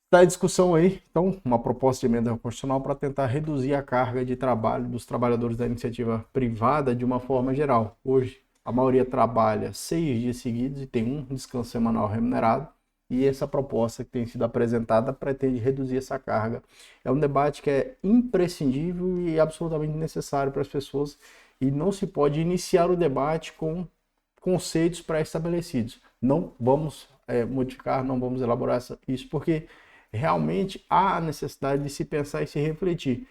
Está em discussão aí, então, uma proposta de emenda constitucional para tentar reduzir a carga de trabalho dos trabalhadores da iniciativa privada de uma forma geral. Hoje, a maioria trabalha 6 dias seguidos e tem um descanso semanal remunerado, e essa proposta que tem sido apresentada pretende reduzir essa carga. É um debate que é imprescindível e absolutamente necessário para as pessoas, e não se pode iniciar o debate com conceitos pré-estabelecidos. Não vamos modificar, não vamos elaborar isso, porque realmente há necessidade de se pensar e se refletir.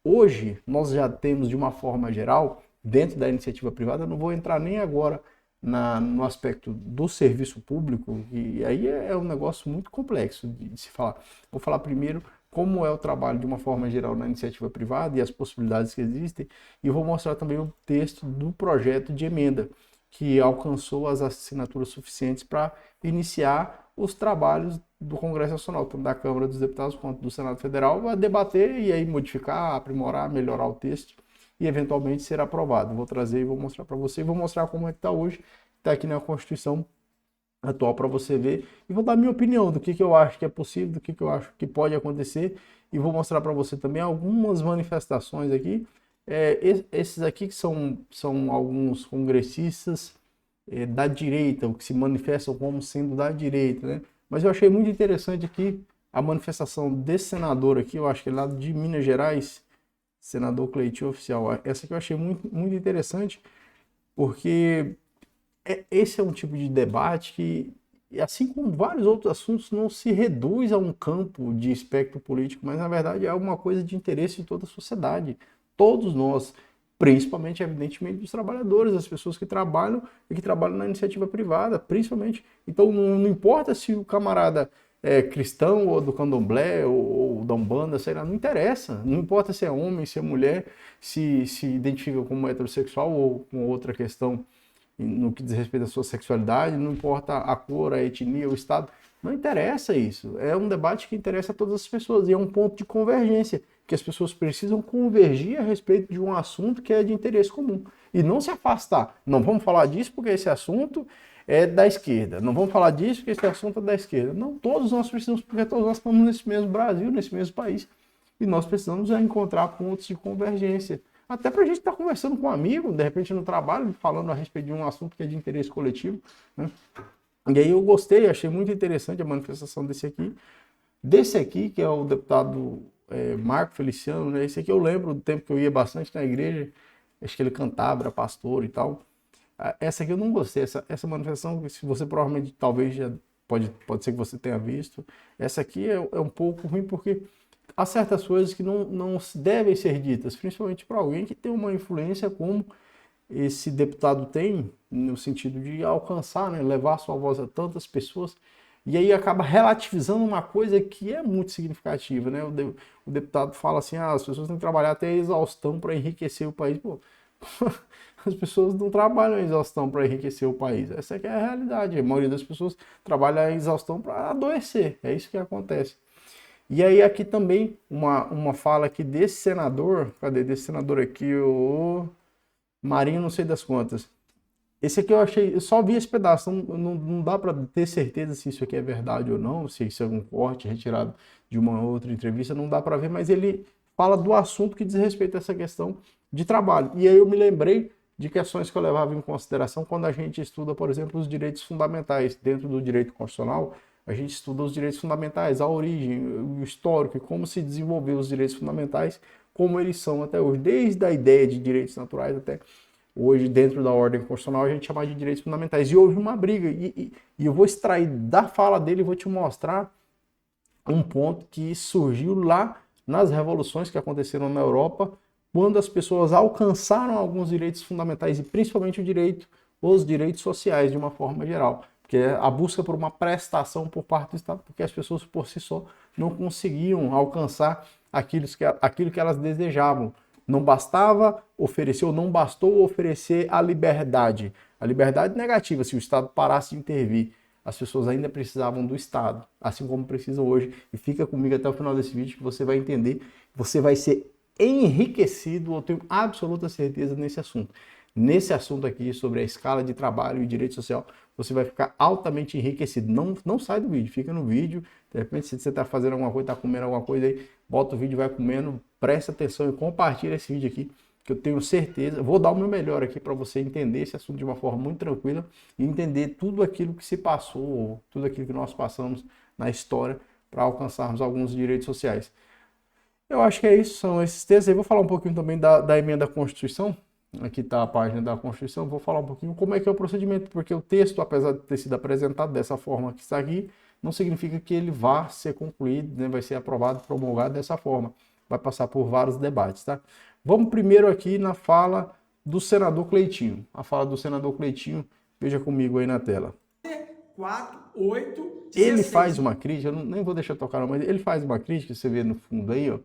Hoje, nós já temos, de uma forma geral, dentro da iniciativa privada, não vou entrar nem agora no aspecto do serviço público, e aí é um negócio muito complexo de se falar. Vou falar primeiro como é o trabalho de uma forma geral na iniciativa privada e as possibilidades que existem, e vou mostrar também o texto do projeto de emenda, que alcançou as assinaturas suficientes para iniciar os trabalhos do Congresso Nacional, tanto da Câmara dos Deputados quanto do Senado Federal, a debater e aí modificar, aprimorar, melhorar o texto e eventualmente ser aprovado. Vou trazer e vou mostrar para você, e vou mostrar como é que está hoje, está aqui na Constituição atual para você ver, e vou dar minha opinião do que eu acho que é possível, do que eu acho que pode acontecer, e vou mostrar para você também algumas manifestações aqui. Esses aqui que são alguns congressistas da direita, o que se manifestam como sendo da direita, né? Mas eu achei muito interessante aqui a manifestação desse senador aqui, eu acho que é lá de Minas Gerais, senador Cleitinho Oficial. Essa aqui eu achei muito, muito interessante, porque esse é um tipo de debate que, assim como vários outros assuntos, não se reduz a um campo de espectro político, mas na verdade é uma coisa de interesse de toda a sociedade. Todos nós, principalmente, evidentemente, dos trabalhadores, das pessoas que trabalham e que trabalham na iniciativa privada, principalmente. Então não importa se o camarada é cristão ou do candomblé ou da Umbanda, sei lá, não interessa. Não importa se é homem, se é mulher, se identifica como heterossexual ou com outra questão no que diz respeito à sua sexualidade, não importa a cor, a etnia, o estado, não interessa isso. É um debate que interessa a todas as pessoas e é um ponto de convergência, que as pessoas precisam convergir a respeito de um assunto que é de interesse comum e não se afastar. Não vamos falar disso porque esse assunto é da esquerda, não vamos falar disso porque esse assunto é da esquerda. Não, todos nós precisamos, porque todos nós estamos nesse mesmo Brasil, nesse mesmo país, e nós precisamos encontrar pontos de convergência. Até para a gente estar conversando com um amigo, de repente no trabalho, falando a respeito de um assunto que é de interesse coletivo, né? E aí eu gostei, achei muito interessante a manifestação desse aqui. Desse aqui, que é o deputado Marco Feliciano, né? Esse aqui eu lembro do tempo que eu ia bastante na igreja, acho que ele cantava, era pastor e tal. Essa aqui eu não gostei, essa manifestação, se você provavelmente, talvez já pode ser que você tenha visto. Essa aqui é um pouco ruim porque há certas coisas que não devem ser ditas, principalmente para alguém que tem uma influência como esse deputado tem, no sentido de alcançar, né, levar sua voz a tantas pessoas, e aí acaba relativizando uma coisa que é muito significativa, né? O deputado fala assim, as pessoas têm que trabalhar até a exaustão para enriquecer o país. Pô, as pessoas não trabalham a exaustão para enriquecer o país. Essa aqui é a realidade. A maioria das pessoas trabalha a exaustão para adoecer. É isso que acontece. E aí aqui também uma fala aqui desse senador, cadê desse senador aqui, o Marinho, não sei das quantas. Esse aqui eu achei, eu só vi esse pedaço, não dá para ter certeza se isso aqui é verdade ou não, se isso é um corte retirado de uma outra entrevista, não dá para ver, mas ele fala do assunto que diz respeito a essa questão de trabalho. E aí eu me lembrei de questões que eu levava em consideração quando a gente estuda, por exemplo, os direitos fundamentais. Dentro do direito constitucional, a gente estuda os direitos fundamentais, a origem, o histórico e como se desenvolveu os direitos fundamentais, como eles são até hoje, desde a ideia de direitos naturais até hoje, dentro da ordem constitucional, a gente chama de direitos fundamentais. E houve uma briga, e eu vou extrair da fala dele e vou te mostrar um ponto que surgiu lá nas revoluções que aconteceram na Europa, quando as pessoas alcançaram alguns direitos fundamentais, e principalmente os direitos sociais, de uma forma geral. Porque é a busca por uma prestação por parte do Estado, porque as pessoas por si só não conseguiam alcançar aquilo que elas desejavam. Não bastava oferecer, ou não bastou oferecer a liberdade negativa, se o Estado parasse de intervir. As pessoas ainda precisavam do Estado, assim como precisam hoje. E fica comigo até o final desse vídeo que você vai entender, você vai ser enriquecido, eu tenho absoluta certeza nesse assunto. Nesse assunto aqui, sobre a escala de trabalho e direito social, você vai ficar altamente enriquecido. Não sai do vídeo, fica no vídeo, De repente, se você está fazendo alguma coisa, está comendo alguma coisa aí, bota o vídeo e vai comendo, presta atenção e compartilha esse vídeo aqui, que eu tenho certeza, vou dar o meu melhor aqui para você entender esse assunto de uma forma muito tranquila e entender tudo aquilo que se passou, tudo aquilo que nós passamos na história para alcançarmos alguns direitos sociais. Eu acho que é isso, são esses textos. Aí vou falar um pouquinho também da emenda à Constituição. Aqui está a página da Constituição. Vou falar um pouquinho como é que é o procedimento, porque o texto, apesar de ter sido apresentado dessa forma que está aqui, não significa que ele vá ser concluído, né, vai ser aprovado, promulgado dessa forma. Vai passar por vários debates, tá? Vamos primeiro aqui na fala do senador Cleitinho. A fala do senador Cleitinho, veja comigo aí na tela. 4, 8, 16. Ele faz uma crítica, eu nem vou deixar tocar não, mas ele faz uma crítica, você vê no fundo aí, ó,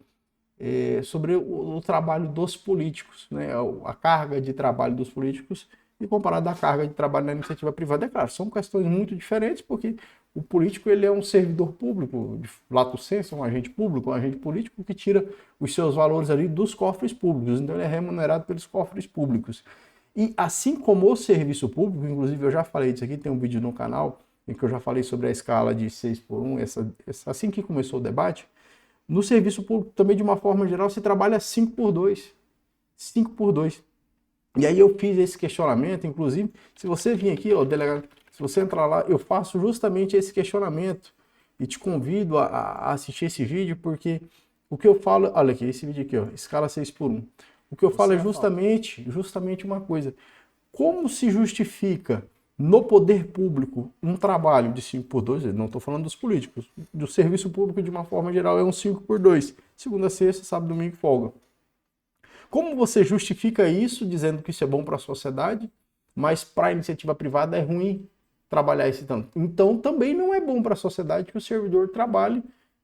sobre o trabalho dos políticos, né? A carga de trabalho dos políticos e comparado à carga de trabalho na iniciativa privada. É claro, são questões muito diferentes, porque o político ele é um servidor público, de lato sensu, um agente público, um agente político que tira os seus valores ali dos cofres públicos, então ele é remunerado pelos cofres públicos. E assim como o serviço público, inclusive eu já falei disso aqui, tem um vídeo no canal em que eu já falei sobre a escala de 6x1, assim que começou o debate, no serviço público também de uma forma geral se trabalha 5x2, 5x2. E aí eu fiz esse questionamento, inclusive, se você vir aqui, ó, delegado, se você entrar lá, eu faço justamente esse questionamento e te convido a assistir esse vídeo, porque o que eu falo, olha aqui, esse vídeo aqui, ó, escala 6x1. O que eu falo é justamente uma coisa. Como se justifica no poder público um trabalho de 5x2, não estou falando dos políticos, do serviço público de uma forma geral é um 5x2, segunda, sexta, sábado, domingo, folga. Como você justifica isso dizendo que isso é bom para a sociedade, mas para a iniciativa privada é ruim trabalhar esse tanto? Então também não é bom para a sociedade que o servidor trabalhe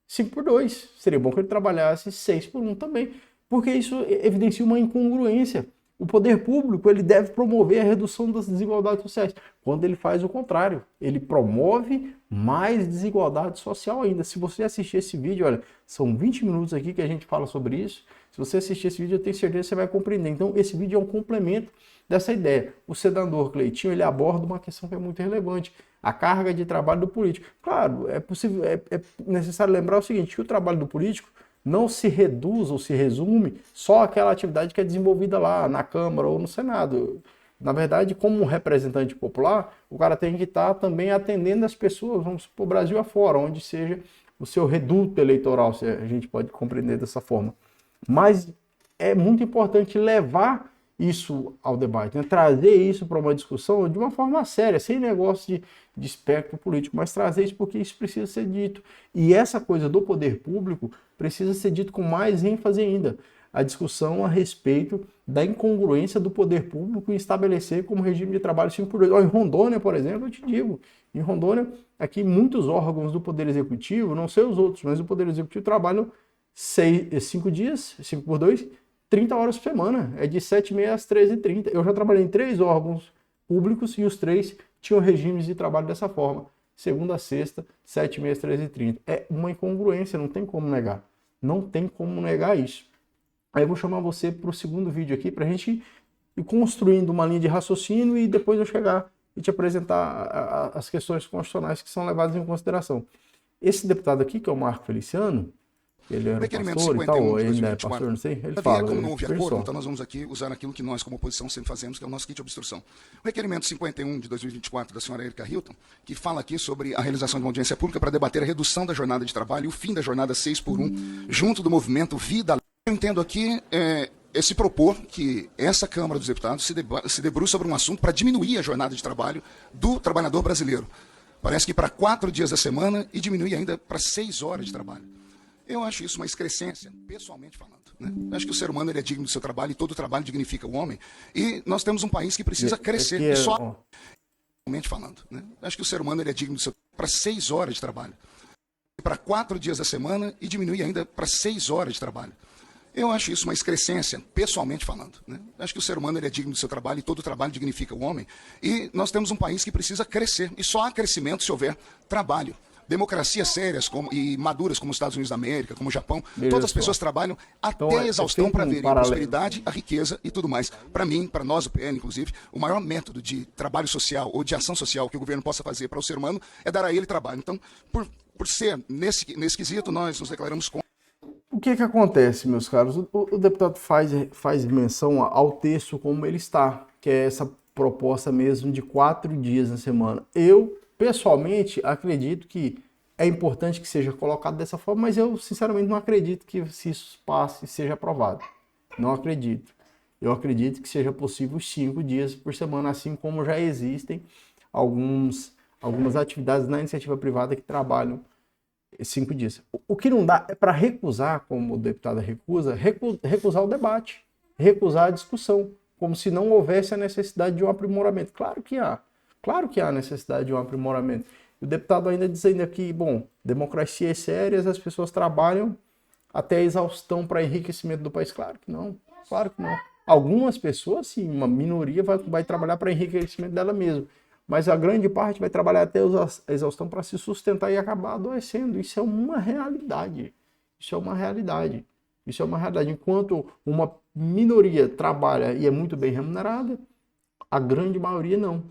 5x2. Seria bom que ele trabalhasse 6x1 também, porque isso evidencia uma incongruência. O poder público ele deve promover a redução das desigualdades sociais. Quando ele faz o contrário, ele promove mais desigualdade social ainda. Se você assistir esse vídeo, olha, são 20 minutos aqui que a gente fala sobre isso. Se você assistir esse vídeo, eu tenho certeza que você vai compreender. Então, esse vídeo é um complemento dessa ideia. O senador Cleitinho, ele aborda uma questão que é muito relevante, a carga de trabalho do político. Claro, é necessário lembrar o seguinte, que o trabalho do político não se reduz ou se resume só àquela atividade que é desenvolvida lá na Câmara ou no Senado. Na verdade, como um representante popular, o cara tem que estar também atendendo as pessoas, vamos supor, o Brasil afora, onde seja o seu reduto eleitoral, se a gente pode compreender dessa forma. Mas é muito importante levar isso ao debate, né? Trazer isso para uma discussão de uma forma séria, sem negócio de espectro político, mas trazer isso porque isso precisa ser dito. E essa coisa do poder público precisa ser dito com mais ênfase ainda. A discussão a respeito da incongruência do poder público em estabelecer como regime de trabalho 5x2. Em Rondônia, por exemplo, eu te digo, em Rondônia, aqui muitos órgãos do Poder Executivo, não sei os outros, mas o Poder Executivo trabalham 5 dias, 5x2, 30 horas por semana, é de 7h30 às 13h30. Eu já trabalhei em 3 órgãos públicos e os 3 tinham regimes de trabalho dessa forma, segunda a sexta, 7h30 às 13h30. É uma incongruência, não tem como negar. Não tem como negar isso. Aí eu vou chamar você para o segundo vídeo aqui, para a gente ir construindo uma linha de raciocínio e depois eu chegar e te apresentar as questões constitucionais que são levadas em consideração. Esse deputado aqui, que é o Marco Feliciano, ele era pastor e tal, ainda é pastor, não sei, ele fala... Como não houve acordo, então nós vamos aqui usar aquilo que nós, como oposição, sempre fazemos, que é o nosso kit de obstrução. O requerimento 51 de 2024 da senhora Erika Hilton, que fala aqui sobre a realização de uma audiência pública para debater a redução da jornada de trabalho e o fim da jornada 6x1, junto do movimento Vida. Eu entendo aqui se propor que essa Câmara dos Deputados se debruce sobre um assunto para diminuir a jornada de trabalho do trabalhador brasileiro. Parece que para 4 dias da semana e diminuir ainda para 6 horas de trabalho. Eu acho isso uma excrescência, pessoalmente falando. Né? Eu acho que o ser humano ele é digno do seu trabalho e todo trabalho dignifica o homem. E nós temos um país que precisa crescer. E só pessoalmente falando. Né? Eu acho que o ser humano ele é digno do seu para 6 horas de trabalho. Para 4 dias da semana e diminuir ainda para 6 horas de trabalho. Eu acho isso uma excrescência, pessoalmente falando. Né? Eu acho que o ser humano ele é digno do seu trabalho e todo trabalho dignifica o homem. E nós temos um país que precisa crescer. E só há crescimento se houver trabalho. Democracias sérias e maduras como os Estados Unidos da América, como o Japão, todas as pessoas trabalham até a exaustão para verem a prosperidade, a riqueza e tudo mais. Para mim, para nós, o PL, inclusive, o maior método de trabalho social ou de ação social que o governo possa fazer para o ser humano é dar a ele trabalho. Então, por por ser, nesse quesito, nós nos declaramos contra. O que acontece, meus caros? O deputado faz menção ao texto como ele está, que é essa proposta mesmo de 4 dias na semana. Eu, pessoalmente, acredito que é importante que seja colocado dessa forma, mas eu, sinceramente, não acredito que se isso passe e seja aprovado. Não acredito. Eu acredito que seja possível 5 dias por semana, assim como já existem algumas atividades na iniciativa privada que trabalham 5 dias. O que não dá é para recusar, como o deputado recusar o debate, recusar a discussão, como se não houvesse a necessidade de um aprimoramento. Claro que há necessidade de um aprimoramento. E o deputado ainda dizendo aqui, bom, democracias sérias, as pessoas trabalham até a exaustão para enriquecimento do país. Claro que não. Algumas pessoas, sim, uma minoria vai trabalhar para enriquecimento dela mesma. Mas a grande parte vai trabalhar até a exaustão para se sustentar e acabar adoecendo. Isso é uma realidade. Enquanto uma minoria trabalha e é muito bem remunerada, a grande maioria não.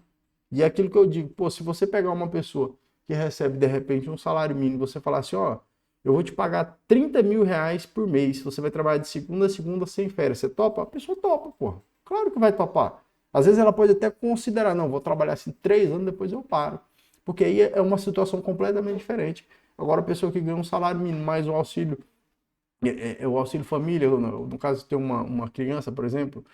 E é aquilo que eu digo, pô, se você pegar uma pessoa que recebe, de repente, um salário mínimo, você falar assim, ó, eu vou te pagar 30 mil reais por mês, você vai trabalhar de segunda a segunda sem férias, você topa? A pessoa topa, porra. Claro que vai topar. Às vezes ela pode até considerar, não, vou trabalhar assim 3 anos, depois eu paro. Porque aí é uma situação completamente diferente. Agora a pessoa que ganha um salário mínimo mais o auxílio, o auxílio família, no caso tem uma criança, por exemplo,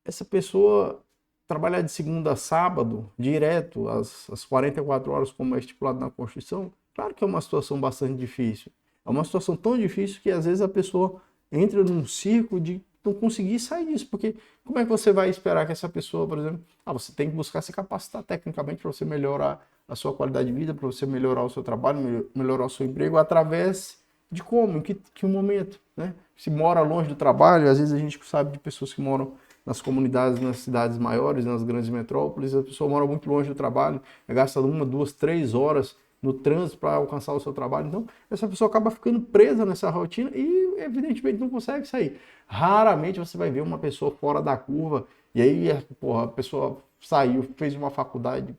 essa pessoa trabalhar de segunda a sábado, direto, às 44 horas, como é estipulado na Constituição, claro que é uma situação bastante difícil. É uma situação tão difícil que às vezes a pessoa entra num círculo de não conseguir sair disso, porque como é que você vai esperar que essa pessoa, por exemplo, você tem que buscar se capacitar tecnicamente para você melhorar a sua qualidade de vida, para você melhorar o seu trabalho, melhorar o seu emprego, através de como, em que momento, né? Se mora longe do trabalho, às vezes a gente sabe de pessoas que moram nas comunidades, nas cidades maiores, nas grandes metrópoles, a pessoa mora muito longe do trabalho, gasta 1, 2, 3 horas no trânsito para alcançar o seu trabalho. Então, essa pessoa acaba ficando presa nessa rotina e, evidentemente, não consegue sair. Raramente você vai ver uma pessoa fora da curva e aí, porra, a pessoa saiu, fez uma faculdade,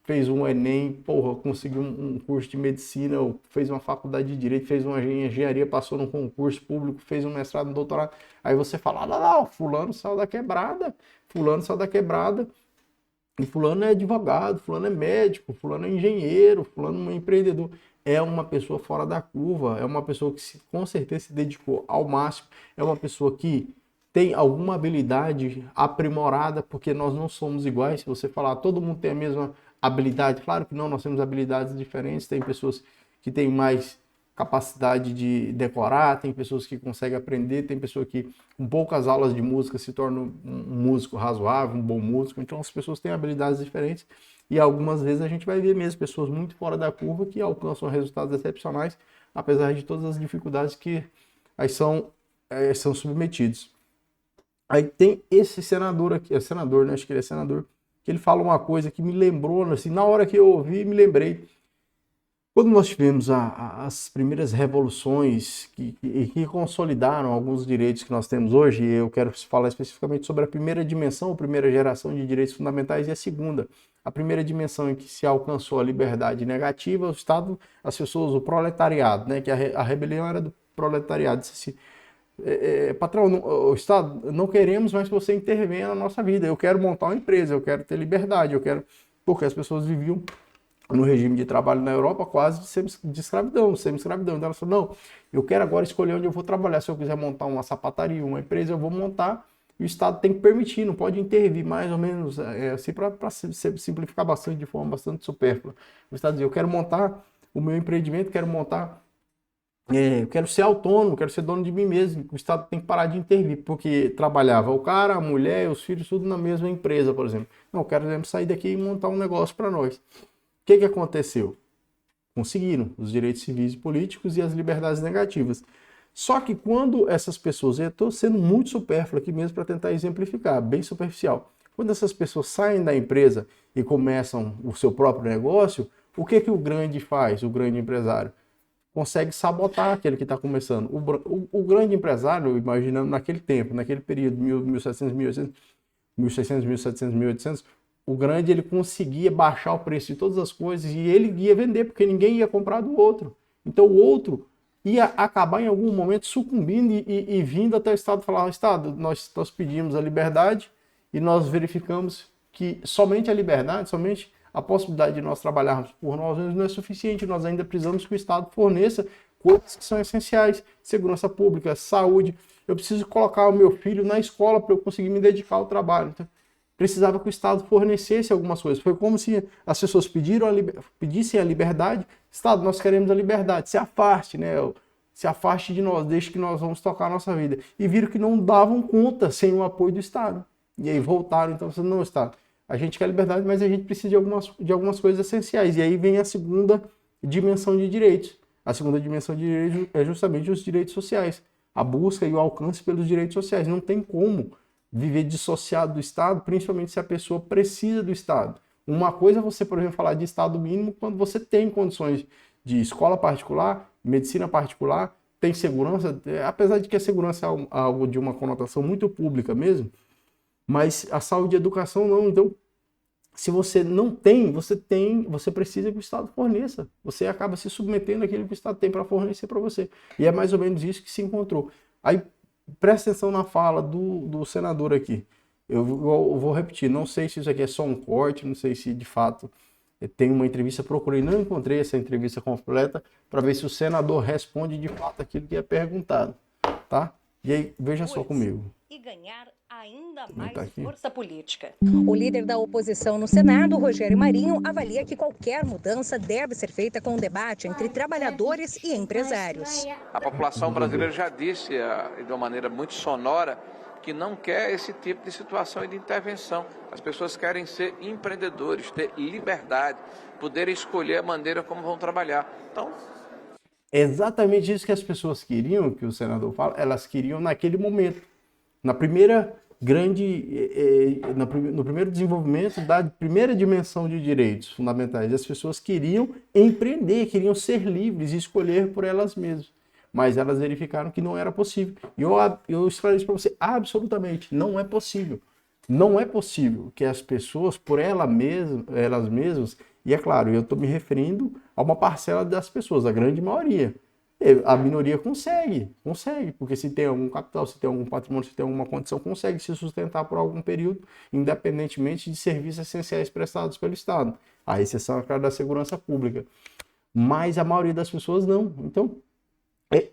fez um Enem, porra, conseguiu um curso de medicina, ou fez uma faculdade de direito, fez uma engenharia, passou num concurso público, fez um mestrado, um doutorado. Aí você fala, não, fulano saiu da quebrada, e fulano é advogado, fulano é médico, fulano é engenheiro, fulano é empreendedor. É uma pessoa fora da curva, é uma pessoa que com certeza se dedicou ao máximo, é uma pessoa que tem alguma habilidade aprimorada, porque nós não somos iguais. Se você falar, todo mundo tem a mesma habilidade, claro que não, nós temos habilidades diferentes, tem pessoas que têm mais capacidade de decorar, tem pessoas que conseguem aprender, tem pessoa que com poucas aulas de música se torna um músico razoável, um bom músico. Então as pessoas têm habilidades diferentes e algumas vezes a gente vai ver mesmo pessoas muito fora da curva que alcançam resultados excepcionais, apesar de todas as dificuldades que aí são submetidos. Aí tem esse senador aqui, senador, né? Acho que ele é senador, que ele fala uma coisa que me lembrou, assim, na hora que eu ouvi, me lembrei. Quando nós tivemos as primeiras revoluções que consolidaram alguns direitos que nós temos hoje, eu quero falar especificamente sobre a primeira dimensão, a primeira geração de direitos fundamentais e a segunda. A primeira dimensão em que se alcançou a liberdade negativa, o Estado, as pessoas, o proletariado, né, que a rebelião era do proletariado, disse assim, patrão, o Estado, não queremos mais que você intervenha na nossa vida, eu quero montar uma empresa, eu quero ter liberdade, porque as pessoas viviam no regime de trabalho na Europa, quase de escravidão, semi-escravidão. Então ela falou, não, eu quero agora escolher onde eu vou trabalhar. Se eu quiser montar uma sapataria, uma empresa, eu vou montar, e o Estado tem que permitir, não pode intervir, mais ou menos, assim, para simplificar bastante, de forma bastante supérflua. O Estado diz, eu quero montar o meu empreendimento, eu quero ser autônomo, quero ser dono de mim mesmo. O Estado tem que parar de intervir, porque trabalhava o cara, a mulher, os filhos, tudo na mesma empresa, por exemplo. Não, eu quero sair daqui e montar um negócio para nós. O que aconteceu? Conseguiram os direitos civis e políticos e as liberdades negativas. Só que quando essas pessoas, eu estou sendo muito supérfluo aqui mesmo para tentar exemplificar, bem superficial. Quando essas pessoas saem da empresa e começam o seu próprio negócio, o que o grande faz, o grande empresário? Consegue sabotar aquele que está começando. O grande empresário, imaginando naquele tempo, naquele período, 1700, 1800, 1600, 1700, 1800, o grande ele conseguia baixar o preço de todas as coisas e ele ia vender, porque ninguém ia comprar do outro. Então o outro ia acabar em algum momento sucumbindo e vindo até o Estado falar, Estado, nós pedimos a liberdade e nós verificamos que somente a liberdade, somente a possibilidade de nós trabalharmos por nós mesmos não é suficiente, nós ainda precisamos que o Estado forneça coisas que são essenciais, segurança pública, saúde. Eu preciso colocar o meu filho na escola para eu conseguir me dedicar ao trabalho. Então, precisava que o Estado fornecesse algumas coisas. Foi como se as pessoas pedissem a liberdade. Estado, nós queremos a liberdade. Se afaste, né? Se afaste de nós, deixe que nós vamos tocar a nossa vida. E viram que não davam conta sem o apoio do Estado. E aí voltaram, então, falando, não, Estado, a gente quer liberdade, mas a gente precisa de algumas coisas essenciais. E aí vem a segunda dimensão de direitos. A segunda dimensão de direitos é justamente os direitos sociais. A busca e o alcance pelos direitos sociais. Não tem como viver dissociado do Estado, principalmente se a pessoa precisa do Estado. Uma coisa é você, por exemplo, falar de Estado mínimo quando você tem condições de escola particular, medicina particular, tem segurança, apesar de que a segurança é algo de uma conotação muito pública mesmo, mas a saúde e a educação não. Então, se você não tem, você precisa que o Estado forneça. Você acaba se submetendo àquilo que o Estado tem para fornecer para você. E é mais ou menos isso que se encontrou. Aí, presta atenção na fala do senador aqui. Eu vou repetir, não sei se isso aqui é só um corte, não sei se de fato tem uma entrevista, procurei, não encontrei essa entrevista completa para ver se o senador responde de fato aquilo que é perguntado, tá? E aí, veja só comigo. E ganhar ainda Tá mais aqui. força política. O líder da oposição no Senado, Rogério Marinho, avalia que qualquer mudança deve ser feita com um debate entre trabalhadores e empresários. A população brasileira já disse de uma maneira muito sonora que não quer esse tipo de situação e de intervenção. As pessoas querem ser empreendedores, ter liberdade, poderem escolher a maneira como vão trabalhar. Então, é exatamente isso que as pessoas queriam, que o senador fala, elas queriam naquele momento. Na primeira no primeiro desenvolvimento da primeira dimensão de direitos fundamentais, as pessoas queriam empreender, queriam ser livres e escolher por elas mesmas. Mas elas verificaram que não era possível. E eu esclareço para você, absolutamente, não é possível. Não é possível que as pessoas, por elas mesmas, e é claro, eu estou me referindo a uma parcela das pessoas, a grande maioria. A minoria consegue, porque se tem algum capital, se tem algum patrimônio, se tem alguma condição, consegue se sustentar por algum período, independentemente de serviços essenciais prestados pelo Estado. A exceção é a da segurança pública. Mas a maioria das pessoas não. Então,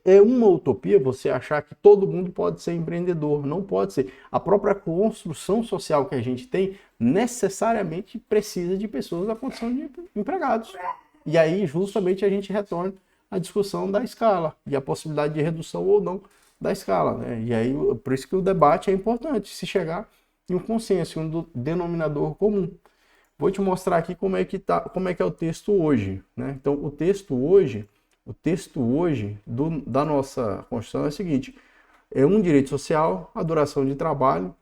é uma utopia você achar que todo mundo pode ser empreendedor. Não pode ser. A própria construção social que a gente tem necessariamente precisa de pessoas na condição de empregados. E aí, justamente, a gente retorna à discussão da escala e a possibilidade de redução ou não da escala, né? E aí, por isso que o debate é importante, se chegar em um consenso, um denominador comum. Vou te mostrar aqui como é que é o texto hoje, né? Então, o texto hoje da nossa Constituição é o seguinte: é um direito social, a duração de trabalho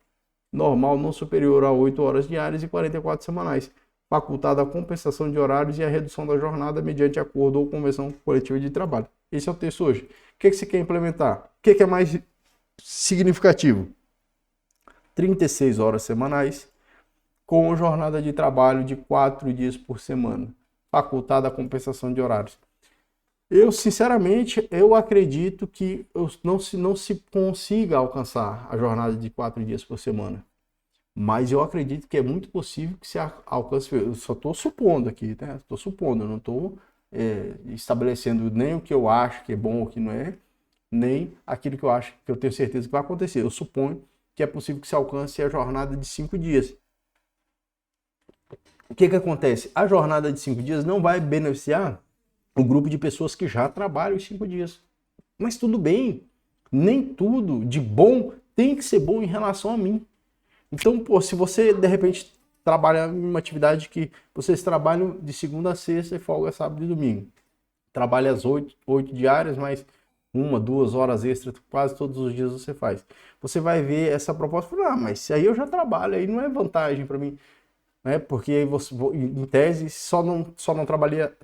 normal não superior a 8 horas diárias e 44 semanais, facultada a compensação de horários e a redução da jornada mediante acordo ou convenção coletiva de trabalho. Esse é o texto hoje. O que você quer implementar? O que é mais significativo? 36 horas semanais, com jornada de trabalho de 4 dias por semana, facultada a compensação de horários. Eu, sinceramente, acredito que não se consiga alcançar a jornada de 4 dias por semana. Mas eu acredito que é muito possível que se alcance. Eu só estou supondo aqui, né? Estou supondo, eu não estou estabelecendo nem o que eu acho que é bom ou que não é, nem aquilo que eu acho que eu tenho certeza que vai acontecer. Eu suponho que é possível que se alcance a jornada de 5 dias. O que acontece? A jornada de 5 dias não vai beneficiar o grupo de pessoas que já trabalham os 5 dias. Mas tudo bem, nem tudo de bom tem que ser bom em relação a mim. Então, se você de repente trabalha em uma atividade que vocês trabalham de segunda a sexta e folga sábado e domingo, trabalha as 8 diárias, mais 1, 2 horas extras, quase todos os dias você faz. Você vai ver essa proposta e falar, mas se aí eu já trabalho, aí não é vantagem para mim. Né? Porque aí você, em tese, só não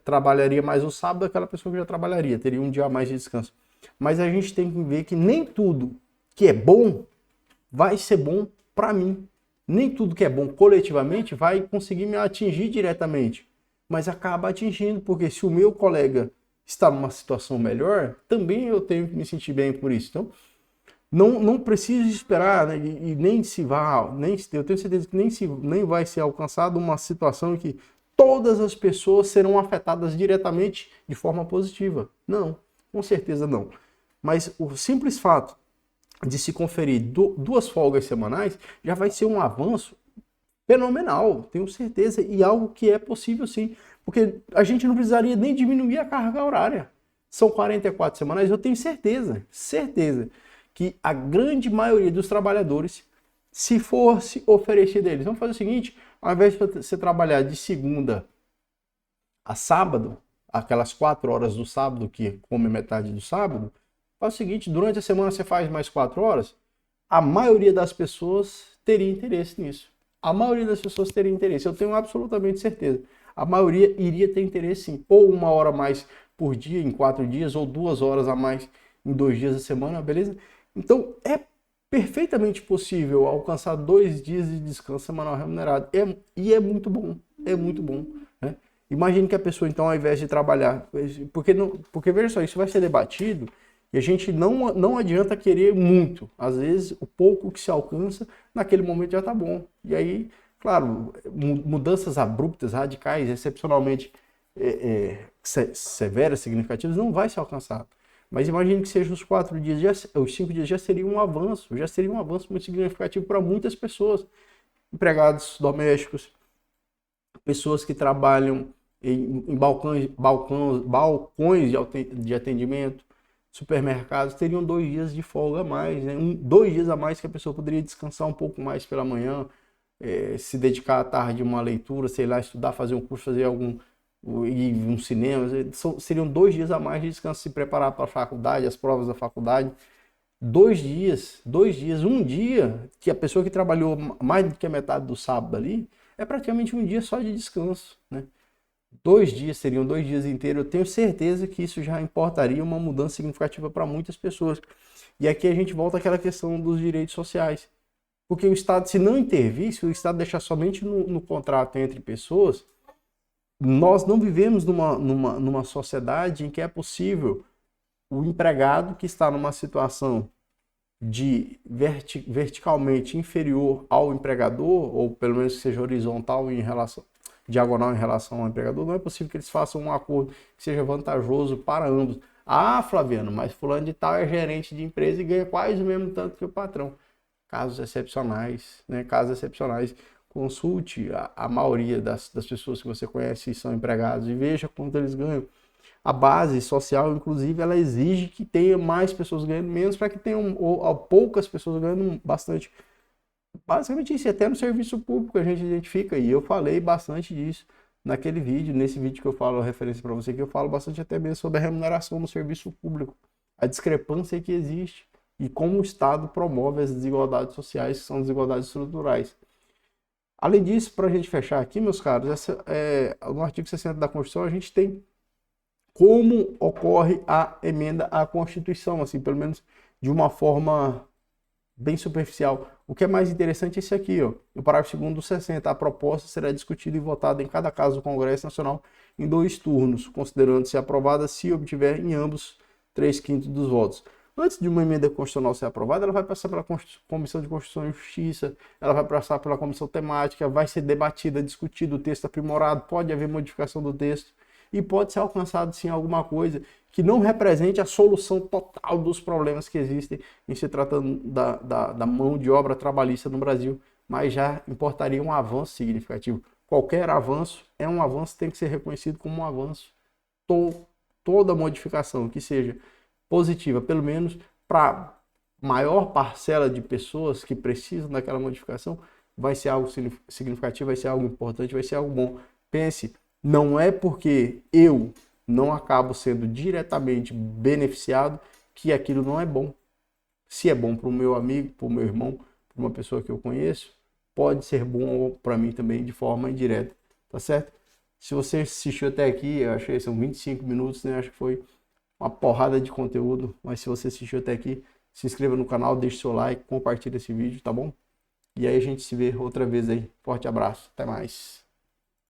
trabalharia mais o sábado aquela pessoa que já trabalharia, teria um dia a mais de descanso. Mas a gente tem que ver que nem tudo que é bom vai ser bom para mim. nem tudo que é bom coletivamente vai conseguir me atingir diretamente, mas acaba atingindo, porque se o meu colega está numa situação melhor, também eu tenho que me sentir bem por isso. Então, não preciso esperar, né, e nem se vá, eu tenho certeza que nem vai ser alcançada uma situação em que todas as pessoas serão afetadas diretamente de forma positiva. Não, com certeza não. Mas o simples fato de se conferir 2 folgas semanais já vai ser um avanço fenomenal, tenho certeza, e algo que é possível sim, porque a gente não precisaria nem diminuir a carga horária. São 44 semanais, eu tenho certeza que a grande maioria dos trabalhadores, se fosse oferecido a eles, vamos fazer o seguinte, ao invés de você trabalhar de segunda a sábado, aquelas 4 horas do sábado que come metade do sábado, faz o seguinte, durante a semana você faz mais 4 horas, a maioria das pessoas teria interesse nisso. A maioria das pessoas teria interesse, eu tenho absolutamente certeza. A maioria iria ter interesse sim, ou 1 hora a mais por dia em 4 dias, ou 2 horas a mais em 2 dias da semana, beleza? Então é perfeitamente possível alcançar 2 dias de descanso semanal remunerado. E é muito bom, né? Imagine que a pessoa, então, ao invés de trabalhar, porque veja só, isso vai ser debatido e a gente não adianta querer muito. Às vezes, o pouco que se alcança, naquele momento já está bom. E aí, claro, mudanças abruptas, radicais, excepcionalmente severas, significativas, não vai ser alcançado. Mas imagine que seja os 4 dias, os 5 dias já seria um avanço muito significativo para muitas pessoas. Empregados domésticos, pessoas que trabalham em balcões de atendimento, supermercados, teriam 2 dias de folga a mais, né? 2 dias a mais que a pessoa poderia descansar um pouco mais pela manhã, se dedicar à tarde a uma leitura, sei lá, estudar, fazer um curso, ir um cinema, seriam 2 dias a mais de descanso, se preparar para a faculdade, as provas da faculdade. 2 dias, um dia que a pessoa que trabalhou mais do que a metade do sábado ali, é praticamente um dia só de descanso, né? 2 dias, seriam 2 dias inteiros. Eu tenho certeza que isso já importaria uma mudança significativa para muitas pessoas. E aqui a gente volta àquela questão dos direitos sociais. Porque o Estado, se não intervir, se o Estado deixar somente no contrato entre pessoas, nós não vivemos numa sociedade em que é possível o empregado que está numa situação de verticalmente inferior ao empregador, ou pelo menos que seja horizontal diagonal em relação ao empregador, não é possível que eles façam um acordo que seja vantajoso para ambos. Ah, Flaviano, mas fulano de tal é gerente de empresa e ganha quase o mesmo tanto que o patrão. Casos excepcionais, né? Casos excepcionais. Consulte a maioria das pessoas que você conhece e são empregados e veja quanto eles ganham. A base social, inclusive, ela exige que tenha mais pessoas ganhando menos para que tenham poucas pessoas ganhando bastante. Basicamente isso, até no serviço público a gente identifica, e eu falei bastante disso naquele vídeo, nesse vídeo que eu falo a referência para você, que eu falo bastante até mesmo sobre a remuneração no serviço público, a discrepância que existe e como o Estado promove as desigualdades sociais, que são desigualdades estruturais. Além disso, para a gente fechar aqui, meus caros, no artigo 60 da Constituição a gente tem como ocorre a emenda à Constituição, assim, pelo menos de uma forma bem superficial. O que é mais interessante é isso aqui, ó. No parágrafo 2º do 60, a proposta será discutida e votada em cada caso do Congresso Nacional em 2 turnos, considerando-se aprovada se obtiver em ambos 3/5 dos votos. Antes de uma emenda constitucional ser aprovada, ela vai passar pela Comissão de Constituição e Justiça, ela vai passar pela Comissão Temática, vai ser debatida, discutida, o texto aprimorado, pode haver modificação do texto e pode ser alcançado sim alguma coisa que não represente a solução total dos problemas que existem em se tratando da mão de obra trabalhista no Brasil, mas já importaria um avanço significativo. Qualquer avanço é um avanço, tem que ser reconhecido como um avanço. Toda modificação que seja positiva, pelo menos para maior parcela de pessoas que precisam daquela modificação, vai ser algo significativo, vai ser algo importante, vai ser algo bom. Pense, não é porque eu não acabo sendo diretamente beneficiado que aquilo não é bom. Se é bom para o meu amigo, para o meu irmão, para uma pessoa que eu conheço, pode ser bom para mim também de forma indireta, tá certo? Se você assistiu até aqui, eu achei que são 25 minutos, né? Acho que foi uma porrada de conteúdo, mas se você assistiu até aqui, se inscreva no canal, deixe seu like, compartilhe esse vídeo, tá bom? E aí a gente se vê outra vez aí. Forte abraço, até mais.